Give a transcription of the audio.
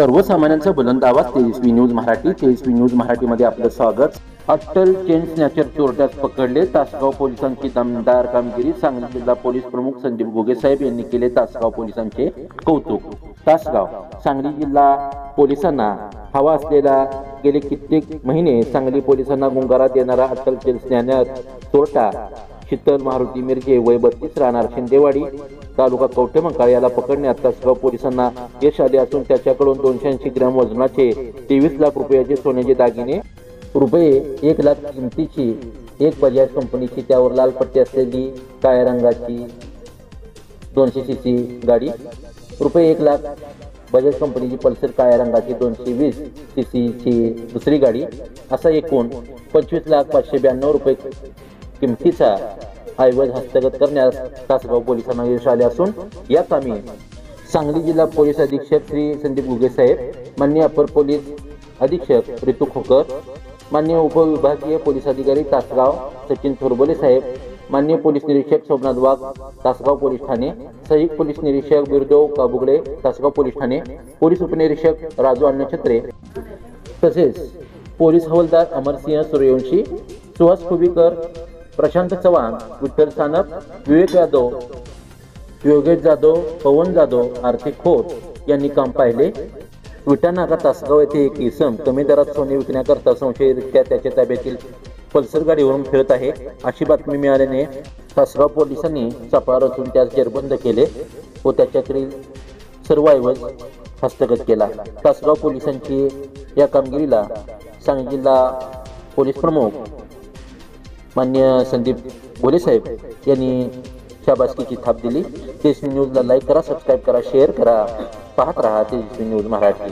सर्वसामान्यांचा बुलंद आवाज तेजस्वी न्यूज मराठी. तेजस्वी न्यूज मराठीमध्ये आपलं स्वागत. अट्टल चेन स्नॅचर चोरट्यास पकडले. तासगाव पोलिसांची दमदार कामगिरी. सांगली जिल्हा पोलीस प्रमुख संदीप घुगे साहेब यांनी केले तासगाव पोलिसांचे कौतुक. तासगाव सांगली जिल्हा पोलिसांना हवा असलेला गेले कित्येक महिने सांगली पोलिसांना गुंगारा देणारा अट्टल चेन स्नॅचर चोरटा शीतल मारुती मिरजे वय 32 राहणार शिंदेवाडी तालुका कवठेमंकाळ याला पकडण्यात तासगाव पोलिसांना यश आले असून त्याच्याकडून 280 ग्रॅम वजनाचे 23 लाख रुपयाचे सोन्याचे दागिने, रुपये 1 लाख किमतीची एक बजाज कंपनीची त्यावर लाल पट्टी असलेली काळ्या रंगाची 200 सीसी गाडी, रुपये 1 लाख बजाज कंपनीची पल्सर काळ्या रंगाची 220 सीसीची दुसरी गाडी असा एकूण 25,592 रुपये किमतीचा ऐवज हस्तगत करण्यास तासगाव पोलिसांना यश आले असून या कामी सांगली जिल्हा पोलीस अधीक्षक श्री संदीप घुगे साहेब, माननीय अपर पोलीस अधीक्षक ऋतू खोकर, माननीय उपविभागीय पोलीस अधिकारी तासगाव सचिन थोरबोले साहेब, माननीय पोलीस निरीक्षक सोमनाथ वाघ तासगाव पोलीस ठाणे, सहाय्यक पोलीस निरीक्षक बिरदेव काबुगडे तासगाव पोलीस ठाणे, पोलीस उपनिरीक्षक राजू अन्नछत्रे तसेच पोलीस हवालदार अमरसिंह सूर्यवंशी, सुहास खुबीकर, प्रशांत चव्हाण, विठ्ठल सानप, विवेक यादव, योगेश जाधव, पवन जाधव, आर्थिक खोत यांनी काम पाहिले. विटा नाका तासगाव येथे एक इसम कमी दरात सोने विकण्याकरता संशयरित्या त्याच्या ताब्यातील पल्सर गाडीवरून फिरत आहे अशी बातमी मिळाल्याने तासगाव पोलिसांनी सापळा रचून त्यास जेरबंद केले व त्याच्याकडील सर्व ऐवज हस्तगत केला. तासगाव पोलिसांची या कामगिरीला सांगली जिल्हा पोलीस प्रमुख माननीय संदीप घुगे साहेब यांनी शाबासकीची थाप दिली. तेजस्वी न्यूजला लाईक करा, सबस्क्राईब करा, शेअर करा. पाहत रहा तेजस्वी न्यूज मराठी.